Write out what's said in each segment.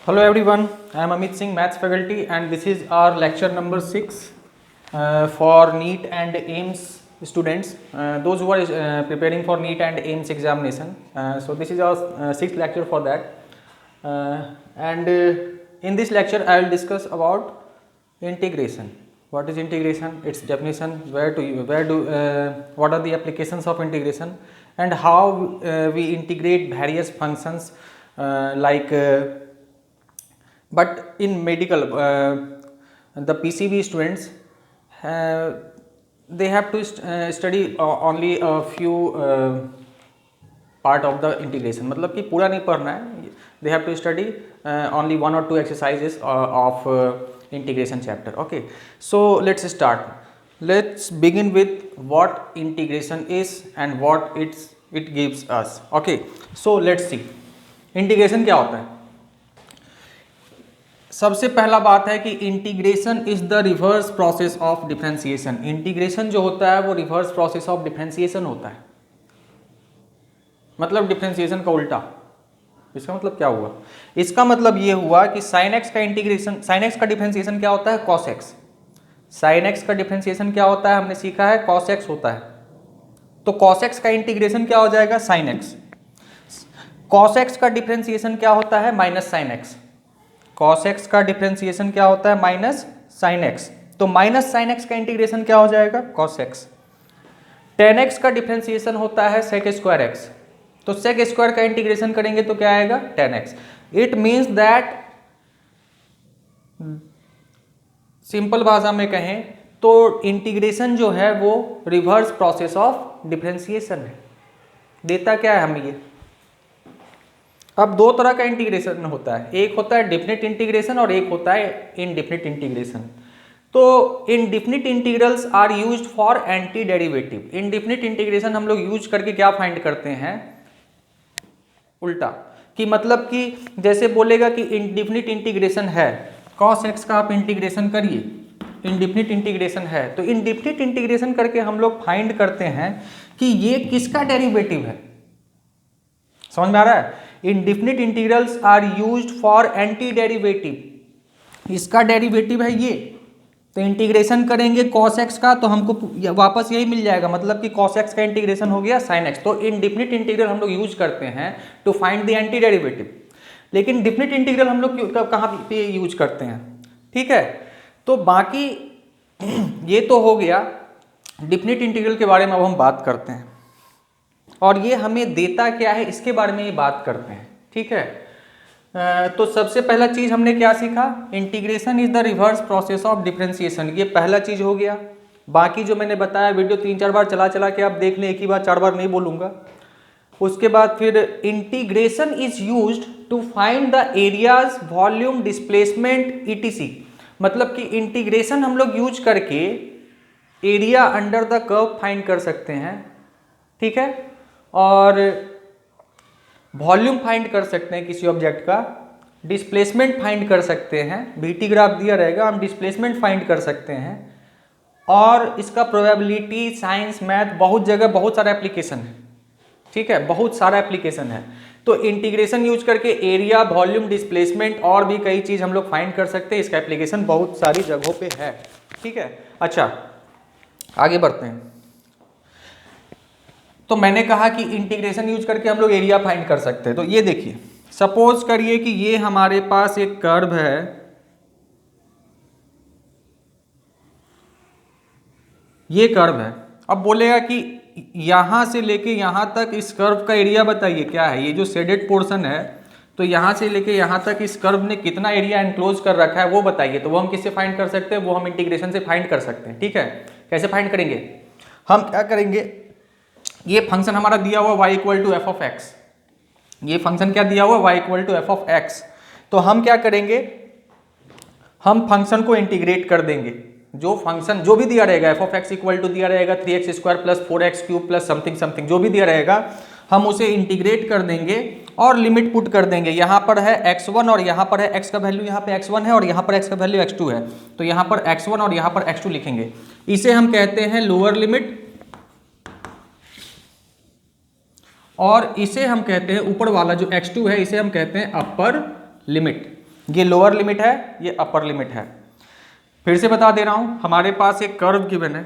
Hello everyone, I am Amit Singh, Maths faculty, and this is our lecture number 6 for NEET and AIMS students, those who are preparing for NEET and AIMS examination. So this is our sixth lecture for that, and in this lecture I will discuss about integration. What is integration? Its definition, what are the applications of integration, and how we integrate various functions but in medical, the PCB students, they have to study only a few part of the integration. मतलब कि पूरा नहीं पढ़ना है. They have to study only 1 or 2 exercises of integration chapter. Okay, so let's start. Let's begin with what integration is and what it gives us. Okay, so let's see. Integration क्या होता है? सबसे पहला बात है कि integration is the reverse process of differentiation. Integration जो होता है वो रिवर्स प्रोसेस ऑफ डिफरेंशिएशन होता है. मतलब डिफरेंशिएशन का उल्टा. इसका मतलब क्या हुआ? इसका मतलब ये हुआ कि sin x का इंटीग्रेशन, sin x का डिफरेंशिएशन क्या होता है? cos x. sin x का डिफरेंशिएशन क्या होता है? हमने सीखा है cos x होता है. तो cos x का इंटीग्रेशन क्या हो जाएगा? sin x. cos x का डिफरेंशिएशन क्या होता है? Minus sin x. cos x का डिफरेंशिएशन क्या होता है? Minus sin x. तो माइनस sin x का इंटीग्रेशन क्या हो जाएगा? cos x. tan x का डिफरेंशिएशन होता है sec स्क्वायर x. तो sec स्क्वायर का इंटीग्रेशन करेंगे तो क्या आएगा? tan x. It means that, simple भाषा में कहें तो इंटीग्रेशन जो है वो रिवर्स प्रोसेस ऑफ डिफरेंशिएशन है. देता क्या है हमें ये? अब दो तरह का इंटीग्रेशन होता है. एक होता है डेफिनेट इंटीग्रेशन और एक होता है इनडेफिनिट इंटीग्रेशन. तो indefinite integrals are used for anti derivative. Indefinite integration हम लोग यूज करके क्या फाइंड करते हैं? उल्टा. कि मतलब कि जैसे बोलेगा कि इनडेफिनिट इंटीग्रेशन है, cos x का आप इंटीग्रेशन करिए, इनडेफिनिट इंटीग्रेशन है. तो इनडेफिनिट इंटीग्रेशन करके हम लोग फाइंड करते हैं कि ये किसका डेरिवेटिव है. समझ में आ रहा है? Indefinite integrals are used for anti derivative. इसका डेरिवेटिव है ये. तो इंटीग्रेशन करेंगे cos x का तो हमको वापस यही मिल जाएगा. मतलब कि cos x का इंटीग्रेशन हो गया sin x. तो इनडेफिनिट इंटीग्रल हम लोग यूज करते हैं to find the anti derivative. लेकिन डेफिनिट इंटीग्रल हम लोग कहाँ पे यूज करते हैं? ठीक है. तो बाकी ये तो हो गया डेफिनिट इंटीग्रल के बारे में. अब हम बात करते हैं और ये हमें देता क्या है इसके बारे में ये बात करते हैं. ठीक है. तो सबसे पहला चीज हमने क्या सीखा? Integration is the reverse process of differentiation. ये पहला चीज हो गया. बाकी जो मैंने बताया वीडियो 3-4 बार चला के आप देख लें, एक ही बार 4 बार नहीं बोलूंगा. उसके बाद फिर integration is used to find the areas, volume, displacement ETC. मतलब कि इंटीग्रेशन हम लोग यूज करके area under the curve find कर सकते हैं. ठीक है. और वॉल्यूम फाइंड कर सकते हैं किसी ऑब्जेक्ट का, डिस्प्लेसमेंट फाइंड कर सकते हैं. VT ग्राफ दिया रहेगा, हम डिस्प्लेसमेंट फाइंड कर सकते हैं. और इसका प्रोबेबिलिटी, साइंस, मैथ, बहुत जगह बहुत सारा एप्लीकेशन है. ठीक है, बहुत सारा एप्लीकेशन है. तो इंटीग्रेशन यूज करके एरिया, वॉल्यूम, डिस्प्लेसमेंट और भी कई चीज हम लोग फाइंड कर सकते हैं. इसका एप्लीकेशन बहुत सारी जगहों पे है. ठीक है. अच्छा, आगे बढ़ते हैं. तो मैंने कहा कि इंटीग्रेशन यूज करके हम लोग एरिया फाइंड कर सकते हैं. तो ये देखिए, सपोज करिए कि ये हमारे पास एक कर्व है. ये कर्व है. अब बोलेगा कि यहां से लेके यहां तक इस कर्व का एरिया बताइए क्या है. ये जो शेडेड पोर्शन है, तो यहां से लेके यहां तक इस कर्व ने कितना एरिया एनक्लोज कर रखा है वो बताइए. तो वो हम किससे फाइंड कर सकते हैं? वो हम इंटीग्रेशन से फाइंड कर सकते हैं. ठीक है. कैसे फाइंड करेंगे? हम क्या करेंगे, ये फंक्शन हमारा दिया हुआ y equal to F of x. ये फंक्शन क्या दिया हुआ? y equal to F of x. तो हम क्या करेंगे, हम फंक्शन को इंटीग्रेट कर देंगे. जो फंक्शन जो भी दिया रहेगा, f of x equal to दिया रहेगा 3x square plus 4x cube plus something something, जो भी दिया रहेगा हम उसे इंटीग्रेट कर देंगे और लिमिट पुट कर देंगे. यहाँ पर है x1 और यहाँ पर है x का वैल्यू, यहाँ पे x1 है और यहाँ पर x का वैल्यू x2 है. तो यहाँ पर x1 और यहाँ पर x2 लिखेंगे. इसे हम कहते हैं लोअर लिमिट और इसे हम कहते हैं ऊपर वाला जो x2 है इसे हम कहते हैं अपर लिमिट. ये लोअर लिमिट है, ये अपर लिमिट है। फिर से बता दे रहा हूँ, हमारे पास एक कर्व गिवन है,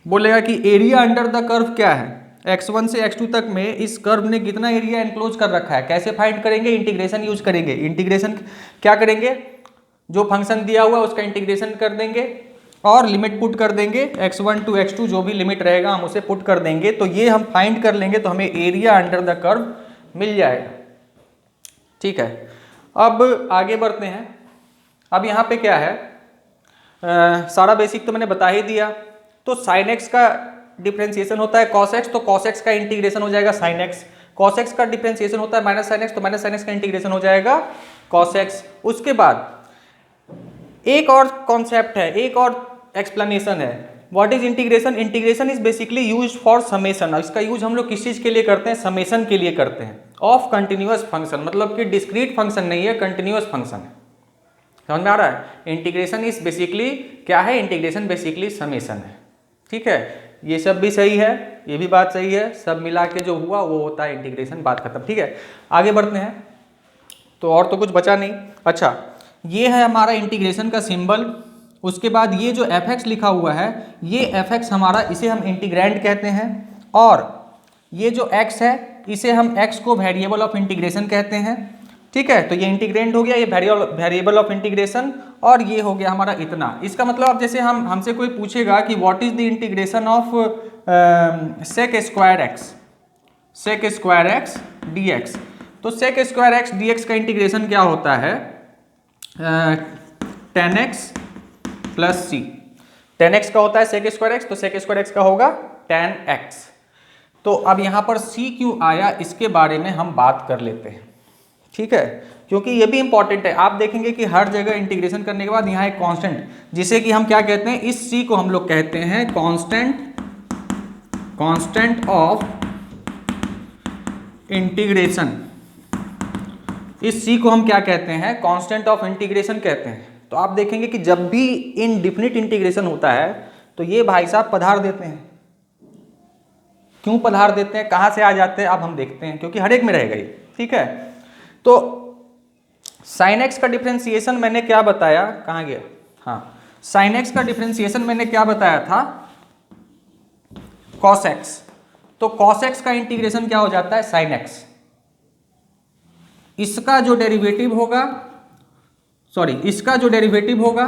बोलेगा कि एरिया अंडर द कर्व क्या है, x1 से x2 तक में इस कर्व ने कितना एरिया एनक्लोज कर रखा है। कैसे फाइंड करेंगे, इंटीग्रेशन यूज करेंगे। इंटीग्रेशन क्या करेंगे, जो फंक्शन दिया हुआ है उसका इंटीग्रेशन कर देंगे और लिमिट पुट कर देंगे, x1 टू x2 जो भी लिमिट रहेगा हम उसे पुट कर देंगे, तो ये हम फाइंड कर लेंगे, तो हमें एरिया अंडर द कर्व मिल जाएगा। ठीक है, अब आगे बढ़ते हैं। अब यहाँ पे क्या है, सारा बेसिक तो मैंने बता ही दिया। तो साइन एक्स का डिफरेंशिएशन होता है कॉस एक्स, तो कॉस एक्स का इंटीग्रेशन हो जाएगा साइन एक्स। कॉस एक्स का डिफरेंशिएशन होता है माइनस साइन एक्स, तो माइनस साइन एक्स का इंटीग्रेशन हो जाएगा कॉस एक्स। उसके बाद एक और कॉन्सेप्ट है, एक और एक्सप्लेनेशन है, what is integration. Integration is basically use for summation. इसका यूज हम लोग किस चीज के लिए करते हैं, समेशन के लिए करते हैं, ऑफ कंटिन्यूअस फंक्शन, मतलब कि डिस्क्रीट फंक्शन नहीं है, कंटिन्यूअस फंक्शन है। समझ में आ रहा है। इंटीग्रेशन इज बेसिकली क्या है, इंटीग्रेशन बेसिकली समेशन है। ठीक है, ये सब भी सही है, ये भी बात सही है, सब मिला के जो हुआ वो होता है इंटीग्रेशन, बात खत्म। ठीक है, आगे बढ़ते हैं। तो और तो कुछ बचा नहीं। अच्छा, ये है हमारा इंटीग्रेशन का सिंबल। उसके बाद ये जो एफ एक्स लिखा हुआ है, ये एफ एक्स हमारा, इसे हम इंटीग्रैंड कहते हैं, और ये जो एक्स है इसे हम एक्स को वेरिएबल ऑफ इंटीग्रेशन कहते हैं। ठीक है, तो ये इंटीग्रेंड हो गया, ये वेरिएबल ऑफ इंटीग्रेशन, और ये हो गया हमारा इतना। इसका मतलब अब जैसे हमसे कोई पूछेगा कि what is the integration of sec square X D x, तो sec square X D X का इंटीग्रेशन क्या होता है, tan X plus C. Tan X का होता है सेक स्क्वायर एक्स, तो सेक स्क्वायर एक्स का होगा टेन एक्स। तो अब यहाँ पर सी क्यों आया, इसके बारे में हम बात कर लेते हैं। ठीक है, क्योंकि ये भी इंपॉर्टेंट है। आप देखेंगे कि हर जगह इंटीग्रेशन करने के बाद यहाँ एक कांस्टेंट, जिसे कि हम क्या कहते हैं, इस सी को हम लोग कहते हैं कांस्टेंट ऑफ इंटीग्रेशन। इस सी को हम क्या कहते हैं, कांस्टेंट ऑफ इंटीग्रेशन कहते हैं। तो आप देखेंगे कि जब भी इनडिफिनिट इंटीग्रेशन होता है तो ये भाई साहब पधार देते हैं। क्यों पधार देते हैं, कहाँ से आ जाते हैं, अब हम देखते हैं, क्योंकि हर एक में रहेगा ये। ठीक है, तो साइन एक्स का डिफरेंशिएशन मैंने क्या बताया, कहाँ गया, हाँ, साइन एक्स का डिफरेंशिएशन मैंने क्या बताया था, कॉस एक्स। तो कॉस एक्स का इंटीग्रेशन क्या हो जाता है, साइन एक्स। इसका जो डेरिवेटिव होगा,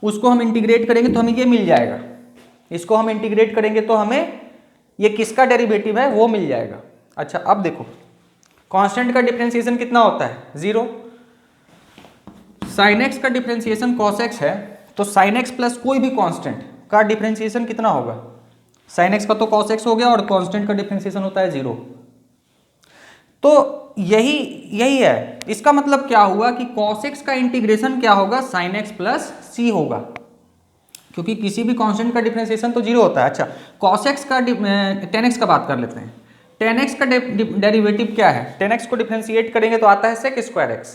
उसको हम इंटीग्रेट करेंगे तो हमें ये मिल जाएगा। इसको हम इंटीग्रेट करेंगे तो हमें ये किसका डेरिवेटिव है वो मिल जाएगा। अच्छा, अब देखो कांस्टेंट का डिफरेंशिएशन कितना होता है, 0। साइन एक्स का डिफरेंशिएशन कॉस एक्स है, तो साइन एक्स प्लस कोई भी कांस्टेंट का डिफरेंशिएशन कितना होगा, साइन एक्स का तो कॉस एक्स हो गया, और कांस्टेंट का डिफरेंशिएशन होता है 0। तो यही है। इसका मतलब क्या हुआ कि cos x का इंटीग्रेशन क्या होगा, sin x प्लस सी होगा, क्योंकि किसी भी कांस्टेंट का डिफरेंशिएशन तो 0 होता है। अच्छा, cos x का tan x का बात कर लेते हैं। tan x का डेरिवेटिव क्या है, tan x को डिफरेंशिएट करेंगे तो आता है sec स्क्वायर x,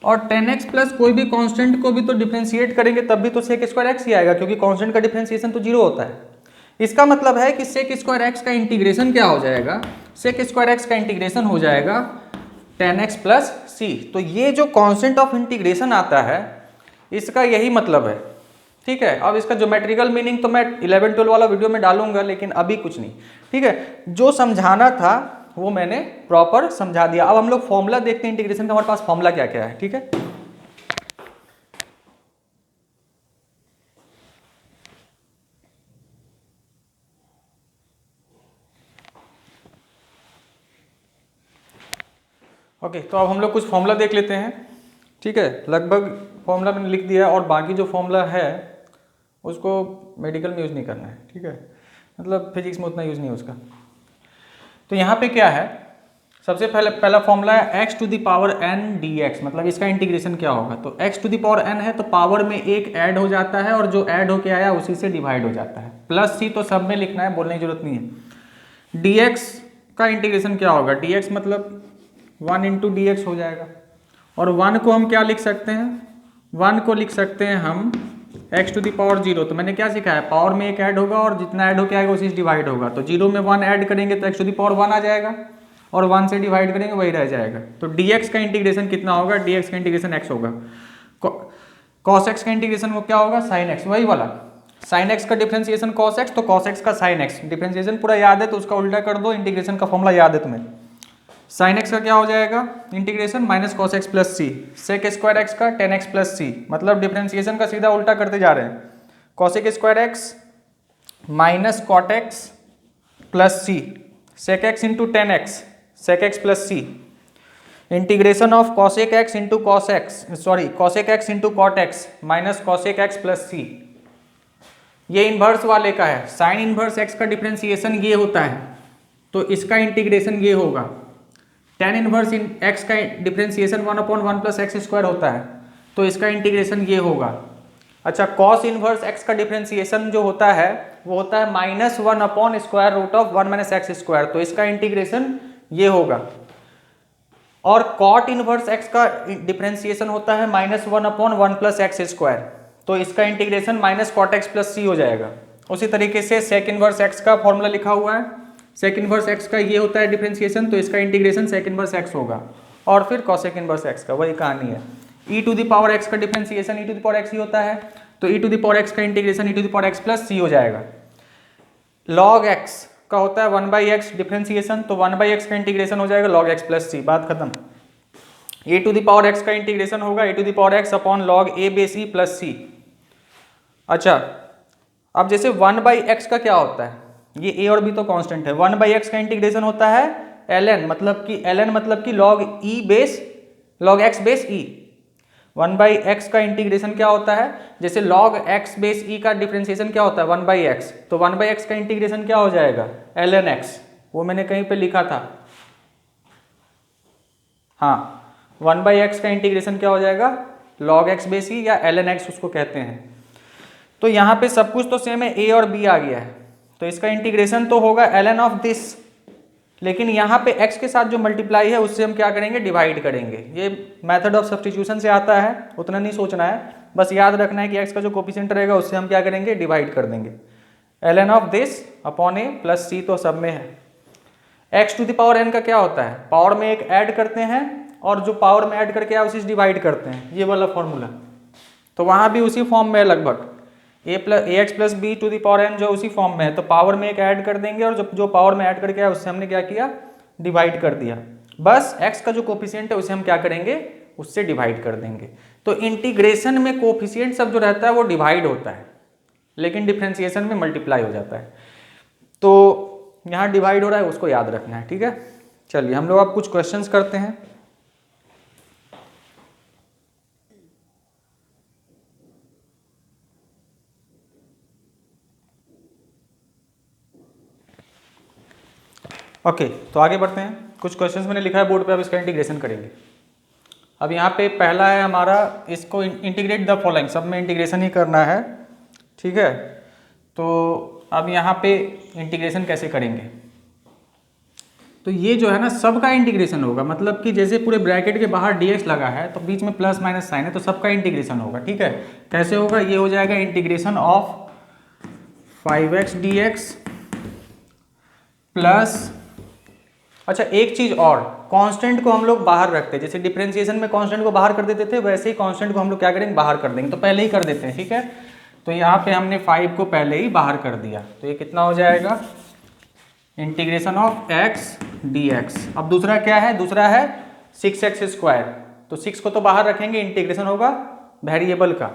और tan x प्लस कोई भी कांस्टेंट को भी तो डिफरेंशिएट करेंगे तब भी तो sec स्क्वायर x ही आएगा, क्योंकि कांस्टेंट का डिफरेंशिएशन तो 0 होता है। इसका मतलब है कि sec स्क्वायर एक्स का इंटीग्रेशन क्या हो जाएगा, sec स्क्वायर एक्स का इंटीग्रेशन हो जाएगा tan x प्लस सी। तो ये जो कांस्टेंट ऑफ इंटीग्रेशन आता है इसका यही मतलब है। ठीक है, अब इसका ज्योमेट्रिकल मीनिंग तो मैं 11-12 वाला वीडियो में डालूंगा, लेकिन अभी कुछ नहीं। ठीक है, जो समझाना था वो मैंने प्रॉपर समझा दिया। अब हम लोग फॉर्मूला देखते हैं इंटीग्रेशन का, हमारे पास फॉर्मूला क्या क्या है। ठीक है, ओके, तो अब हम लोग कुछ फॉर्मूला देख लेते हैं। ठीक है, लगभग फॉर्मूला मैंने लिख दिया है, और बाकी जो फॉर्मूला है उसको मेडिकल में यूज़ नहीं करना है। ठीक है, मतलब फिजिक्स में उतना यूज़ नहीं है उसका। तो यहाँ पे क्या है, सबसे पहला फॉर्मूला है x to the power n dx, मतलब इसका इंटीग्रेशन क्या होगा। तो x to the power n है तो पावर में एक ऐड हो जाता है, और जो ऐड होके आया उसी से डिवाइड हो जाता है, प्लस सी तो सब में लिखना है, बोलने की जरूरत नहीं है। dx का इंटीग्रेशन क्या होगा, dx मतलब 1 इंटू डी एक्स हो जाएगा, और 1 को हम क्या लिख सकते हैं, 1 को लिख सकते हैं हम x टू द पावर 0। तो मैंने क्या सिखाया, पावर में एक ऐड होगा और जितना ऐड होके आएगा उसी से डिवाइड होगा। तो 0 में 1 ऐड करेंगे तो x टू द पावर 1 आ जाएगा। और 1 से डिवाइड करेंगे वही रह जाएगा। तो dx का इंटीग्रेशन कितना होगा, dx का इंटीग्रेशन x होगा। cos x का इंटीग्रेशन वो क्या होगा, sin x, वही वाला sin x का डिफरेंशिएशन cos x, तो cos x का sin x। डिफरेंशिएशन पूरा याद है तो उसका उल्टा कर दो, इंटीग्रेशन का फॉर्मूला याद है तुम्हें। sin x का क्या हो जाएगा integration, minus cos x plus C, sec square x का 10x प्लस सी, मतलब डिफरेंशिएशन का सीधा उल्टा करते जा रहे हैं। cosec square x minus cot x plus C, sec x into 10x sec x plus C, integration of cosec x into cos x, sorry cosec x into cot x minus cosec x plus C. ये inverse वाले का है, sine inverse x का differentiation ये होता है तो इसका इंटीग्रेशन ये होगा। टेन इन्वर्स x का डिफरेंशिएशन 1/1 प्लस एक्स स्क्वायर होता है तो इसका इंटीग्रेशन ये होगा। अच्छा, cos इन्वर्स x का डिफरेंशिएशन जो होता है वो होता है -1 square root of 1 minus X square, तो इसका इंटीग्रेशन ये होगा। और cot इनवर्स x का डिफरेंशिएशन होता है -1/1 प्लस एक्स स्क्वायर, तो इसका integration minus cot X plus C हो जाएगा। उसी तरीके से सेक इनवर्स x का फॉर्मूला लिखा हुआ है, सेक इनवर्स x का ये होता है डिफरेंशिएशन, तो इसका इंटीग्रेशन सेक इनवर्स x होगा। और फिर कॉसेक इनवर्स x का वही कहानी है। e to the power x का differentiation e to the power x ही होता है, तो e to the power x का integration e to the power x plus C हो जाएगा। log x का होता है 1/x डिफरेंशिएशन, तो 1/x का इंटीग्रेशन हो जाएगा log x प्लस सी, बात खत्म। a to the power x का इंटीग्रेशन होगा a to the power x upon log a base e plus C. अच्छा, अब जैसे 1/x का क्या होता है, ये a और b तो कांस्टेंट है, 1/x का इंटीग्रेशन होता है ln, मतलब कि log x base e। 1/x का इंटीग्रेशन क्या होता है, जैसे log x बेस e का डिफरेंशिएशन क्या होता है 1/x, तो 1/x का इंटीग्रेशन क्या हो जाएगा ln x, वो मैंने कहीं पे लिखा था। हाँ, 1/x का इंटीग्रेशन क्या हो जाएगा log x बेस e या ln x उसको कहते हैं। तो यहाँ पे सब कुछ तो सेम है, a और b आ गया है, तो इसका इंटीग्रेशन तो होगा ln ऑफ दिस, लेकिन यहाँ पे x के साथ जो मल्टीप्लाई है उससे हम क्या करेंगे डिवाइड करेंगे। ये मेथड ऑफ सब्स्टिट्यूशन से आता है, उतना नहीं सोचना है, बस याद रखना है कि x का जो कोफिशिएंट रहेगा उससे हम क्या करेंगे डिवाइड कर देंगे। ln of this upon a plus C तो सब में है। x to the power n का क्या होता है, पावर में एक ऐड करते हैं और जो पावर में ऐड करके आया उसी से डिवाइड करते हैं, ये वाला फॉर्मूला। तो वहाँ भी उसी फॉर्म में है लगभग, ax plus b to the power n जो उसी फॉर्म में है, तो पावर में एक ऐड कर देंगे और जो पावर में ऐड करके आया उससे हमने क्या किया डिवाइड कर दिया। बस x का जो कोफिशिएंट है उसे हम क्या करेंगे उससे डिवाइड कर देंगे। तो इंटीग्रेशन में कोफिशिएंट सब जो रहता है वो डिवाइड होता है, लेकिन डिफरेंशिएशन में मल्टीप्लाई हो जाता है। तो यहाँ डिवाइड हो रहा है उसको याद रखना है, ठीक है। चलिए हम लोग अब कुछ क्वेश्चंस करते हैं। ओके, तो आगे बढ़ते हैं। कुछ क्वेश्चंस मैंने लिखा है बोर्ड पे, अब इसका इंटीग्रेशन करेंगे। अब यहाँ पे पहला है हमारा, इसको इंटीग्रेट द फॉलोइंग, सब में इंटीग्रेशन ही करना है, ठीक है। तो अब यहाँ पे इंटीग्रेशन कैसे करेंगे, तो ये जो है ना सबका इंटीग्रेशन होगा, मतलब कि जैसे पूरे ब्रैकेट के बाहर dx लगा है तो बीच में प्लस माइनस साइन है, तो सबका इंटीग्रेशन होगा, ठीक है। कैसे होगा, ये हो जाएगा integration of 5x dx plus, अच्छा एक चीज और, कांस्टेंट को हम लोग बाहर रखते हैं, जैसे डिफरेंशिएशन में कांस्टेंट को बाहर कर देते थे वैसे ही कांस्टेंट को हम लोग क्या करेंगे बाहर कर देंगे, तो पहले ही कर देते हैं, ठीक है। तो यहाँ पे हमने 5 को पहले ही बाहर कर दिया, तो ये कितना हो जाएगा इंटीग्रेशन ऑफ x dx। अब दूसरा क्या है, दूसरा है 6x स्क्वायर, तो 6 को तो बाहर रखेंगे, इंटीग्रेशन होगा वेरिएबल का,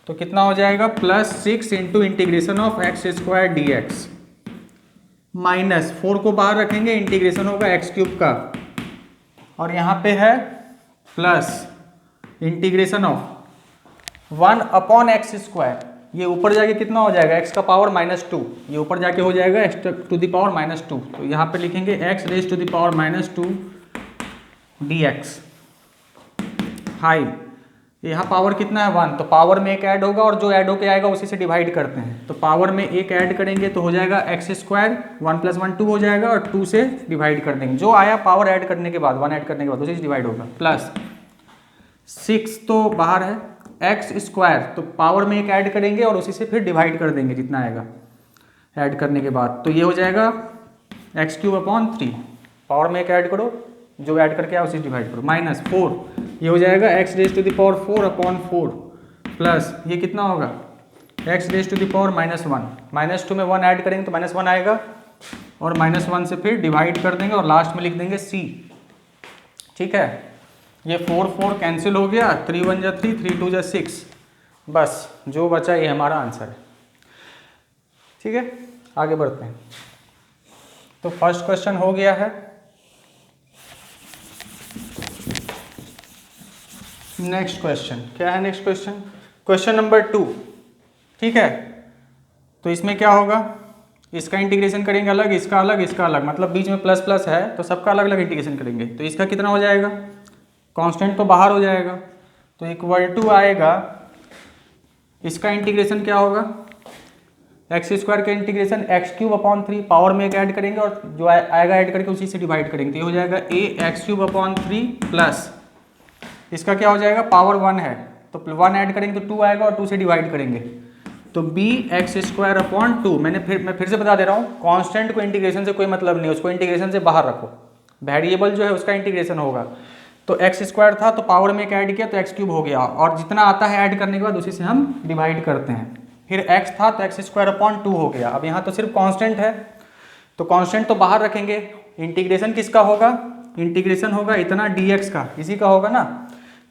तो कितना हो जाएगा +6 into integration of x square dx, minus 4 को बाहर रखेंगे, इंटीग्रेशन होगा x क्यूब का, और यहाँ पे है plus integration of 1/x square, ये ऊपर जाके कितना हो जाएगा x का पावर -2, ये ऊपर जाके हो जाएगा x टू द पावर -2, तो यहाँ पे लिखेंगे x raise to the power -2 dx हाई, यहाँ पावर कितना है 1, तो पावर में एक ऐड होगा और जो ऐड होके आएगा उसी से डिवाइड करते हैं, तो पावर में एक ऐड करेंगे तो हो जाएगा x स्क्वायर, 1 + 1 2 हो जाएगा, और 2 से डिवाइड कर देंगे, जो आया पावर ऐड करने के बाद 1 ऐड करने के बाद उसी से डिवाइड होगा, प्लस 6 तो बाहर है, x स्क्वायर तो पावर में एक ऐड करेंगे और उसी से फिर डिवाइड कर देंगे जितना आएगा ऐड करने के बाद, तो ये हो जाएगा x³ अपॉन 3, पावर में एक ऐड करो, जो ऐड करके आया उसी डिवाइड करो, माइनस 4 ये हो जाएगा x raise to the power 4 upon 4 plus ये कितना होगा x raise to the power -1, -2 में 1 ऐड करेंगे तो -1 आएगा और -1 से फिर डिवाइड कर देंगे और लास्ट में लिख देंगे c। ठीक है, ये 4 4 कैंसिल हो गया, 3 1 जा 3, 3 2 जा 6, बस जो बचा ये हमारा आंसर है। ठीक है, आगे बढ़ते हैं। तो फर्स्ट क्वेश्चन हो गया है। नेक्स्ट क्वेश्चन क्या है? Next question, question number 2। ठीक है, तो इसमें क्या होगा, इसका इंटीग्रेशन करेंगे अलग, इसका अलग, इसका अलग, मतलब बीच में प्लस प्लस है तो सबका अलग अलग इंटीग्रेशन करेंगे। तो इसका कितना हो जाएगा, कांस्टेंट तो बाहर हो जाएगा, तो इक्वल टू आएगा, इसका इंटीग्रेशन क्या होगा, एक्स स्क्वायर का इंटीग्रेशन x³ अपॉन 3, पावर में एक ऐड करेंगे और जो आएगा ऐड करके उसी से डिवाइड करेंगे, तो ये हो जाएगा ax³ अपॉन 3 प्लस इसका क्या हो जाएगा, पावर 1 है तो 1 ऐड करेंगे तो 2 आएगा और 2 से डिवाइड करेंगे तो bx² अपॉन 2। मैं फिर से बता दे रहा हूँ, कांस्टेंट को इंटीग्रेशन से कोई मतलब नहीं, उसको इंटीग्रेशन से बाहर रखो, वेरिएबल जो है उसका इंटीग्रेशन होगा। तो x² था तो पावर में एक ऐड किया तो x³ हो गया, और जितना आता है ऐड करने के बाद उसी से हम डिवाइड करते हैं। फिर x था तो x² अपॉन 2 हो गया। अब यहाँ तो सिर्फ कांस्टेंट है तो कांस्टेंट तो बाहर रखेंगे, इंटीग्रेशन किसका होगा, इंटीग्रेशन होगा इतना dx का, इसी का होगा ना,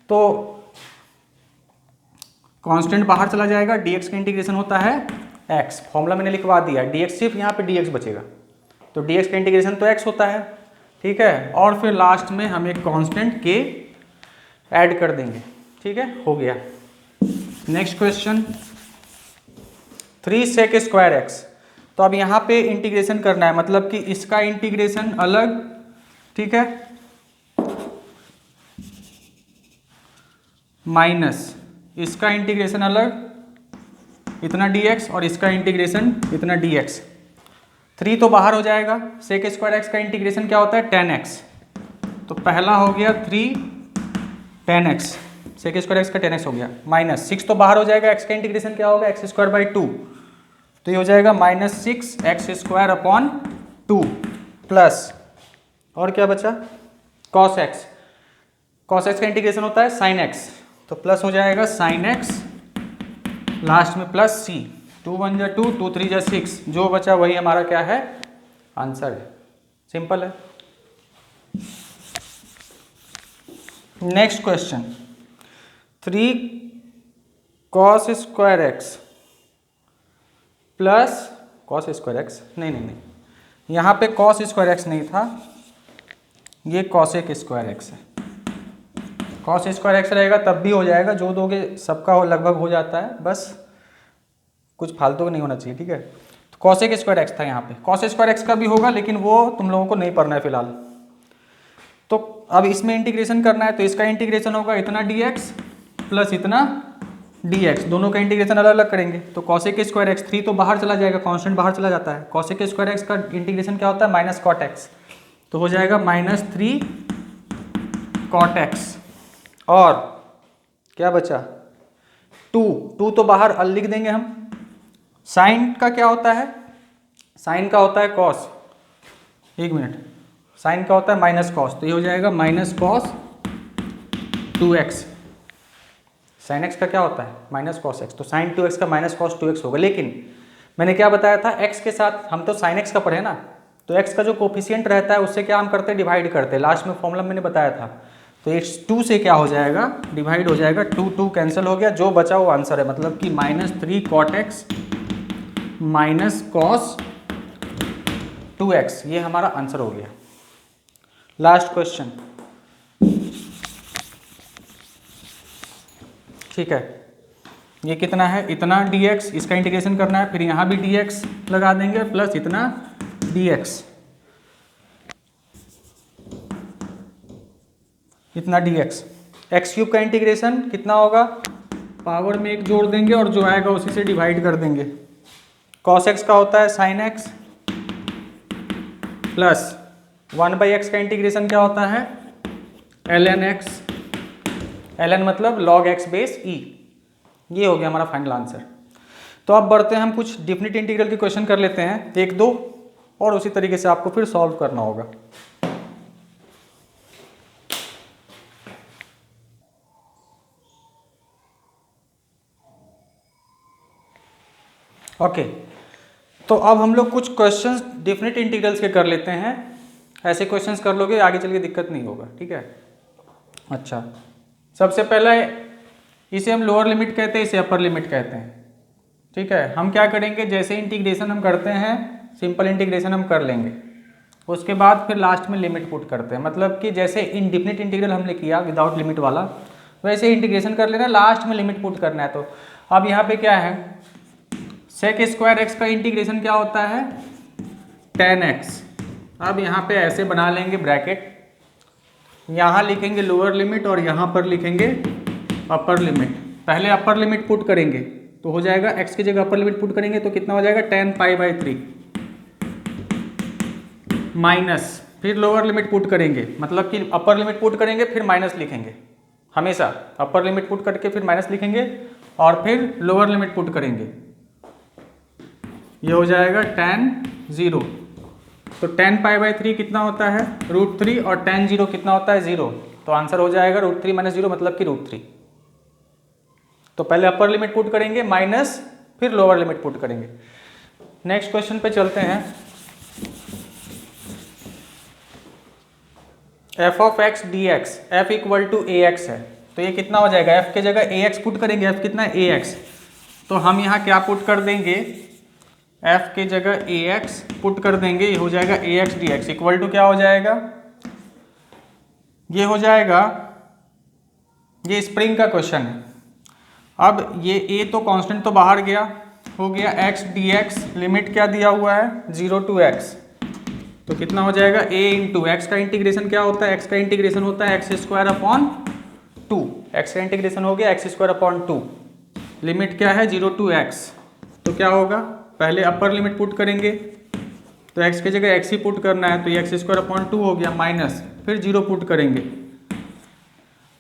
तो कांस्टेंट बाहर चला जाएगा, dx का इंटीग्रेशन होता है x, फॉर्मूला मैंने लिखवा दिया है, dx सिर्फ यहाँ पे dx बचेगा, तो dx का इंटीग्रेशन तो x होता है। ठीक है, और फिर लास्ट में हम एक कांस्टेंट k ऐड कर देंगे। ठीक है, हो गया। Next question, 3 sec square x। तो अब यहाँ पे इंटीग्रेशन करना है, मतलब कि इसका इंटीग्रेशन अलग, ठीक है, माइनस इसका इंटीग्रेशन अलग इतना dx और इसका इंटीग्रेशन इतना dx। 3 तो बाहर हो जाएगा, sec स्क्वायर x का इंटीग्रेशन क्या होता है 10x, तो पहला हो गया 3 10x, sec स्क्वायर x का 10x हो गया, माइनस 6 तो बाहर हो जाएगा, x का इंटीग्रेशन क्या होगा x² 2, तो ये हो जाएगा -6x² अपॉन 2 प्लस और क्या बचा cos x, cos x का इंटीग्रेशन होता है sin x, तो प्लस हो जाएगा sin x, लास्ट में प्लस c, 2 1 जा 2, 2 3 जा 6, जो बचा वही हमारा क्या है आंसर है। सिंपल है। Next question, 3 cos square x plus cos square x, नहीं, यहाँ पे cos स्क्वायर x नहीं था, ये cosec स्क्वायर x है। cos स्क्वायर x रहेगा तब भी हो जाएगा, जो दोगे सबका लगभग हो जाता है, बस कुछ फालतू नहीं होना चाहिए। ठीक है, तो cosec स्क्वायर x था यहाँ पे, cos स्क्वायर x का भी होगा लेकिन वो तुम लोगों को नहीं पढ़ना है फिलहाल। तो अब इसमें इंटीग्रेशन करना है, तो इसका इंटीग्रेशन होगा इतना dx प्लस इतना dx, दोनों का इंटीग्रेशन अलग अलग करेंगे, तो cosec स्क्वायर x, 3 तो बाहर चला जाएगा, कांस्टेंट बाहर चला जाता है, cosec स्क्वायर x का इंटीग्रेशन क्या होता है माइनस cot x, तो हो जाएगा -3 cot x, और क्या बचा 2 तो बाहर लिख देंगे हम। साइन का क्या होता है, साइन का होता है कॉस, एक मिनट, साइन का होता है माइनस कॉस, तो ये हो जाएगा -cos 2x। साइन x का क्या होता है माइनस cos x, तो साइन 2x का -cos 2x होगा। लेकिन मैंने क्या बताया था, x के साथ हम तो साइन x का पढ़े ना, तो x का जो कोफिशिएंट रहता है उससे क्या हम करते हैं डिवाइड करते हैं, लास्ट में फॉर्मूला मैंने बताया था। तो इस 2 से क्या हो जाएगा डिवाइड हो जाएगा, 2 कैंसिल हो गया, जो बचा वो आंसर है, मतलब कि -3 cot x -cos 2x, ये हमारा आंसर हो गया। लास्ट क्वेश्चन, ठीक है, ये कितना है इतना dx, इसका इंटीग्रेशन करना है, फिर यहाँ भी dx लगा देंगे प्लस इतना dx, इतना dx, x³ का इंटीग्रेशन कितना होगा, पावर में एक जोड़ देंगे और जो आएगा उसी से डिवाइड कर देंगे। cos x का होता है sin x प्लस 1/x का इंटीग्रेशन क्या होता है ln x, ln मतलब log x बेस e, ये हो गया हमारा फाइनल आंसर। तो अब बढ़ते हैं हम कुछ डिफिनिट इंटीग्रल के क्वेश्चन कर लेते हैं 1-2, और उसी तरीके से आपको फिर सॉल्व करना होगा। ओके, तो अब हम लोग कुछ क्वेश्चंस डेफिनेट इंटीग्रल्स के कर लेते हैं। ऐसे क्वेश्चंस कर लोगे आगे चल के दिक्कत नहीं होगा, ठीक है। अच्छा, सबसे पहला इसे हम लोअर लिमिट कहते हैं, इसे अपर लिमिट कहते हैं, ठीक है। हम क्या करेंगे, जैसे इंटीग्रेशन हम करते हैं, सिंपल इंटीग्रेशन हम कर लेंगे, उसके बाद फिर लास्ट में लिमिट पुट करते हैं। मतलब कि जैसे इंडेफिनिट इंटीग्रल हमने किया विदाउट लिमिट वाला, वैसे इंटीग्रेशन कर लेना, लास्ट में लिमिट पुट करना है। तो अब यहाँ पे क्या है, सेक स्क्वायर एक्स का इंटीग्रेशन क्या होता है, tan x। अब यहाँ पे ऐसे बना लेंगे ब्रैकेट, यहाँ लिखेंगे लोअर लिमिट और यहाँ पर लिखेंगे अपर लिमिट। पहले अपर लिमिट पुट करेंगे तो हो जाएगा, x की जगह अपर लिमिट पुट करेंगे तो कितना हो जाएगा, tan π/3 माइनस, फिर लोअर लिमिट पुट करेंगे, मतलब कि अपर लिमिट पुट करेंगे फिर माइनस लिखेंगे, हमेशा अपर लिमिट पुट करके फिर माइनस लिखेंगे और फिर लोअर लिमिट पुट करेंगे। ये हो जाएगा tan 0, तो tan π/3 कितना होता है, √3, और tan 0 कितना होता है, 0। तो आंसर हो जाएगा √3 - 0 मतलब कि √3। तो पहले अपर लिमिट पुट करेंगे माइनस, फिर लोअर लिमिट पुट करेंगे। नेक्स्ट क्वेश्चन पे चलते हैं। f(x) dx, f = ax है, तो ये कितना हो जाएगा, f के जगह ax पुट करेंगे, f कितना है, ax। तो हम यहाँ क्या पुट कर देंगे, f के जगह ax पुट कर देंगे, ये हो जाएगा ax dx इक्वल टू क्या हो जाएगा, ये हो जाएगा, ये स्प्रिंग का क्वेश्चन है। अब ये a तो कांस्टेंट तो बाहर गया, हो गया x dx, लिमिट क्या दिया हुआ है, 0 to x, तो कितना हो जाएगा, a इंटू एक्स का इंटीग्रेशन क्या होता है, x का इंटीग्रेशन होता है x²/2, x का इंटीग्रेशन हो गया x²/2, लिमिट क्या है 0 to x। तो क्या होगा, पहले अपर लिमिट पुट करेंगे, तो x की जगह x ही पुट करना है, तो ये x²/2 हो गया, माइनस फिर 0 पुट करेंगे,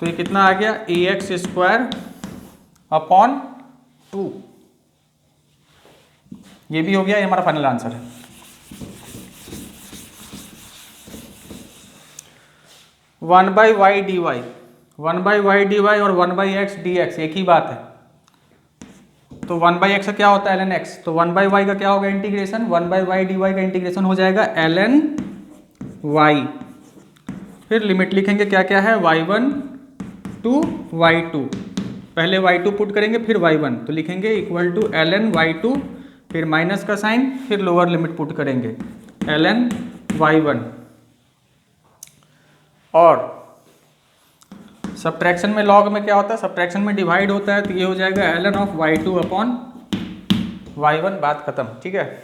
तो ये कितना आ गया, ax²/2। ये भी हो गया, ये हमारा फाइनल आंसर है। One by y d y और 1/x dx एक ही बात है। तो 1/x का क्या होता है, ln x, तो 1/y का क्या होगा इंटीग्रेशन, 1/y dy का इंटीग्रेशन हो जाएगा ln y। फिर लिमिट लिखेंगे क्या क्या है, y1 to y2, पहले y2 पुट करेंगे फिर y1, तो लिखेंगे इक्वल टू ln y2, फिर माइनस का साइन, फिर लोअर लिमिट पुट करेंगे ln y1। और सब्ट्रैक्शन में लॉग में क्या होता है, सब्ट्रैक्शन में डिवाइड होता है, तो ये हो जाएगा ln of y2/y1, बात खत्म, ठीक है।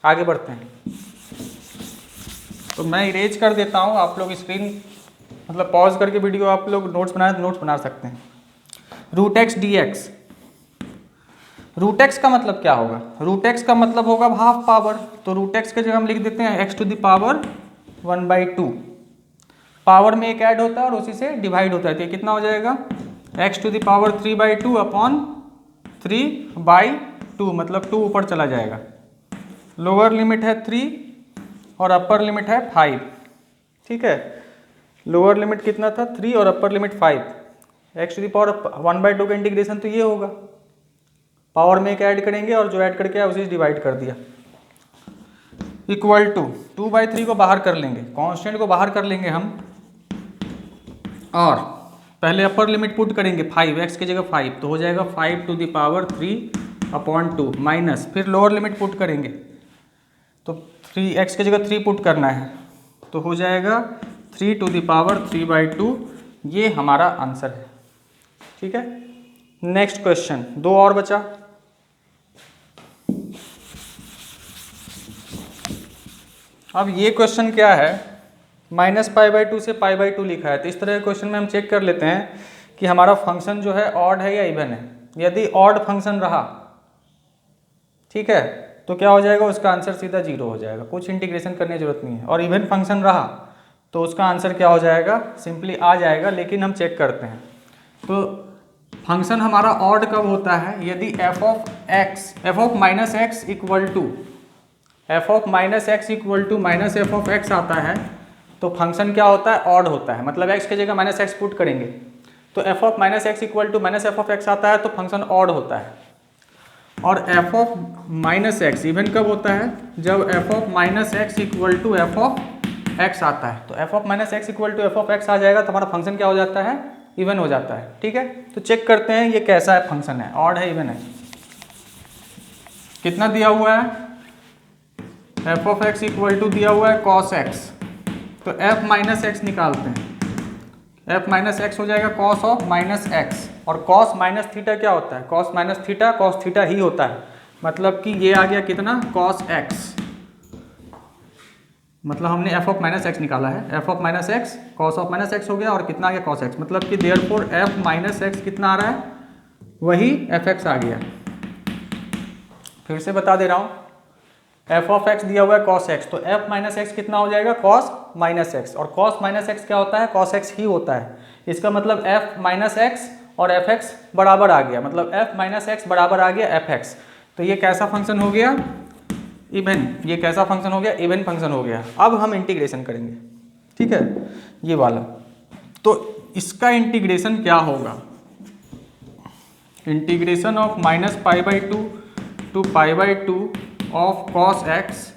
आगे बढ़ते हैं, तो मैं इरेज कर देता हूँ, आप लोग स्क्रीन मतलब पॉज करके वीडियो आप लोग नोट्स बनाए तो नोट्स बना सकते हैं। √x dx, √x का मतलब क्या होगा, √x का मतलब होगा हाफ पावर, तो √x के जगह हम लिख देते हैं x⁴1/2, पावर में एक ऐड होता है और उसी से डिवाइड होता है, तो ये कितना हो जाएगा, x⁴3/2/3/2, मतलब 2 ऊपर चला जाएगा। लोअर लिमिट है 3 और अपर लिमिट है 5, ठीक है। लोअर लिमिट कितना था, 3 और अपर लिमिट 5, x⁴1/2 का इंटीग्रेशन तो ये होगा, पावर में एक ऐड करेंगे और जो ऐड करके उसे डिवाइड कर दिया, इक्वल टू 2/3 को बाहर कर लेंगे, कांस्टेंट को बाहर कर लेंगे हम, और पहले अपर लिमिट पुट करेंगे 5, x की जगह 5, तो हो जाएगा 5⁵3/2 माइनस, फिर लोअर लिमिट पुट करेंगे, तो 3x की जगह 3 पुट करना है, तो हो जाएगा 3⁵3/2। ये हमारा आंसर है, ठीक है। नेक्स्ट क्वेश्चन, 2 और बचा। अब ये क्वेश्चन क्या है, -π/2 से π/2 लिखा है, तो इस तरह के क्वेश्चन में हम चेक कर लेते हैं कि हमारा फंक्शन जो है ऑड है या इवन है। यदि ऑड फंक्शन रहा, ठीक है, तो क्या हो जाएगा, उसका आंसर सीधा 0 हो जाएगा, कुछ इंटीग्रेशन करने की जरूरत नहीं है। और इवन फंक्शन रहा तो उसका आंसर क्या हो जाएगा, सिंपली आ जाएगा, लेकिन हम चेक करते हैं। तो फंक्शन हमारा ऑड कब होता है, यदि f of -x equal to f of -x आता है, तो फंक्शन क्या होता है, ऑड होता है, मतलब x की जगह -x पुट करेंगे, तो f of -x equal to -f आता है, तो फंक्शन ऑड होता है। और F of minus X even कब होता है, जब F of minus X equal to F of X आता है। तो F of minus X equal to F of X आ जाएगा तो हमारा फंक्शन क्या हो जाता है, इवन हो जाता है। ठीक है, तो चेक करते हैं ये कैसा है फंक्शन है, ऑड है इवन है। कितना दिया हुआ है, F of x equal to दिया हुआ है कॉस एक्स, तो एफ माइनस एक्स निकालते हैं। एफ माइनस एक्स हो जाएगा कॉस ऑफ माइनस एक्स, और कॉस माइनस थीटा क्या होता है, cos minus theta cos theta ही होता है। मतलब कि ये आ गया कितना, कॉस एक्स, मतलब हमने एफ ऑफ माइनस एक्स निकाला है, F of minus x cos of minus X हो गया, और कितना आ गया कॉस एक्स, मतलब कि देयरफॉर एफ माइनस एक्स कितना आ रहा है, वही एफ एक्स आ गया। फिर से बता दे रहा हूँ, एफ ऑफ एक्स दिया हुआ है कॉस एक्स, तो एफ माइनस एक्स कितना हो जाएगा, कॉस माइनस एक्स, और कॉस माइनस एक्स क्या होता है, कॉस एक्स ही होता है। इसका मतलब एफ माइनस एक्स और एफ एक्स बराबर आ गया, मतलब एफ माइनस एक्स बराबर आ गया एफ एक्स। तो ये कैसा फंक्शन हो गया, इवन। ये कैसा फंक्शन हो गया, इवन फंक्शन हो गया। अब हम इंटीग्रेशन करेंगे, ठीक है, ये वाला। तो इसका इंटीग्रेशन क्या होगा, integration of minus pi by two to pi by two of cos x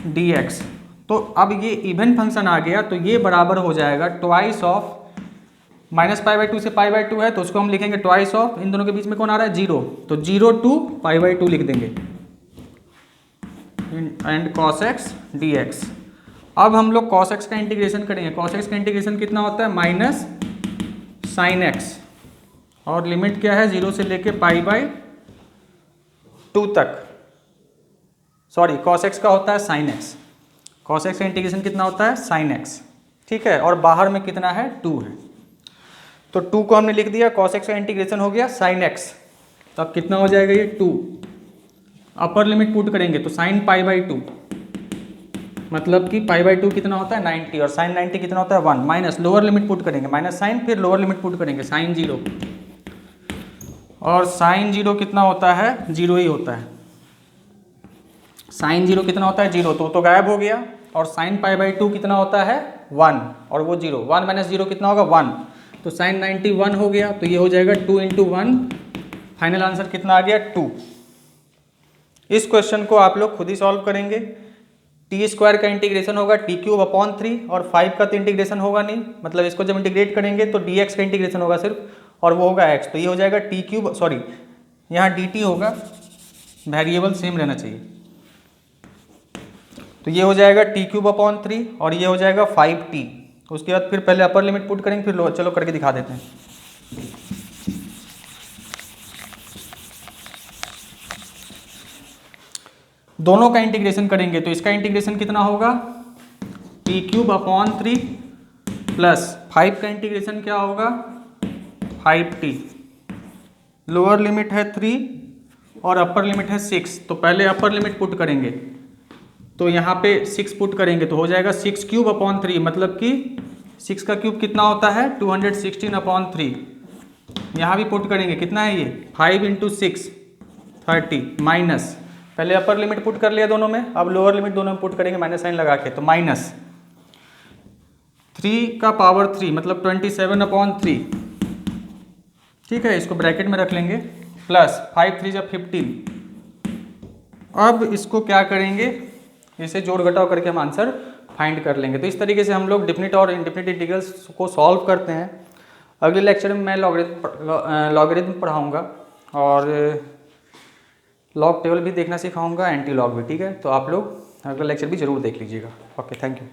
D x. तो अब ये इवन फंक्शन आ गया, तो ये बराबर हो जाएगा twice of minus pi by to से पाई बाई टू है, तो उसको हम लिखेंगे ट्वाइस ऑफ, इन दोनों के बीच में कौन आ रहा है, जीरो, तो zero to pi by two लिख देंगे, and cos x D x. अब हम लोग कॉस एक्स का इंटीग्रेशन करेंगे। कॉस एक्स का इंटीग्रेशन कितना होता है, माइनस साइन एक्स, और लिमिट क्या है, जीरो से लेके पाई बाई टू तक। सॉरी, कॉस एक्स का होता है साइन एक्स, कॉस एक्स का इंटीग्रेशन कितना होता है, साइन एक्स, ठीक है, और बाहर में कितना है, टू है, तो टू को हमने लिख दिया, कॉस एक्स का इंटीग्रेशन हो गया साइन एक्स, तो अब कितना हो जाएगा ये टू, अपर लिमिट पुट करेंगे तो साइन पाई बाई टू, मतलब कि पाई बाई टू कितना होता है 90, और साइन 90 कितना होता है 1, माइनस लोअर लिमिट पुट करेंगे, माइनस साइन, फिर लोअर लिमिट पुट करेंगे साइन जीरो, और साइन जीरो कितना होता है, जीरो ही होता है, साइन जीरो कितना होता है, जीरो, तो गायब हो गया, और साइन पाई बाई टू कितना होता है 1, और वो जीरो, 1 माइनस जीरो कितना होगा 1, तो साइन 90 1 हो गया, तो ये हो जाएगा 2 इंटू 1, फाइनल आंसर कितना आ गया 2। इस क्वेश्चन को आप लोग खुद ही सॉल्व करेंगे। टी स्क्वायर का इंटीग्रेशन होगा टी क्यूब अपॉन 3, और 5 का तो इंटीग्रेशन होगा नहीं, मतलब इसको जब इंटीग्रेट करेंगे तो डी एक्स का इंटीग्रेशन होगा सिर्फ, और वो होगा एक्स, तो ये हो जाएगा टी क्यूब, सॉरी यहाँ डी टी होगा, वेरिएबल सेम रहना चाहिए, तो ये हो जाएगा टी क्यूब अपॉन 3, और ये हो जाएगा 5t। उसके बाद फिर पहले अपर लिमिट पुट करेंगे, फिर चलो करके दिखा देते हैं। दोनों का इंटीग्रेशन करेंगे तो इसका इंटीग्रेशन कितना होगा, टी क्यूब अपॉन 3 प्लस 5 का इंटीग्रेशन क्या होगा 5t, लोअर लिमिट है 3 और अपर लिमिट है 6, तो पहले अपर लिमिट पुट करेंगे, तो यहाँ पे 6 पुट करेंगे तो हो जाएगा 6 क्यूब अपॉन 3, मतलब कि 6 का क्यूब कितना होता है 216 अपॉन 3, यहाँ भी पुट करेंगे, कितना है ये 5 इंटू 6 30, माइनस पहले अपर लिमिट पुट कर लिया दोनों में, अब लोअर लिमिट दोनों में पुट करेंगे माइनस साइन लगा के, तो माइनस 3 का पावर 3 मतलब 27 अपॉन 3, ठीक है, इसको ब्रैकेट में रख लेंगे, प्लस 5 3 जब 15। अब इसको क्या करेंगे, इसे जोड़ घटाव करके हम आंसर फाइंड कर लेंगे। तो इस तरीके से हम लोग डिफिनिट और इनडिफिनिट इंटीग्रल्स को सॉल्व करते हैं। अगले लेक्चर में मैं लॉगरिथम पढ़ाऊँगा, और लॉग टेबल भी देखना सिखाऊंगा, एंटी लॉग भी, ठीक है, तो आप लोग अगला लेक्चर भी जरूर देख लीजिएगा। Okay, thank you.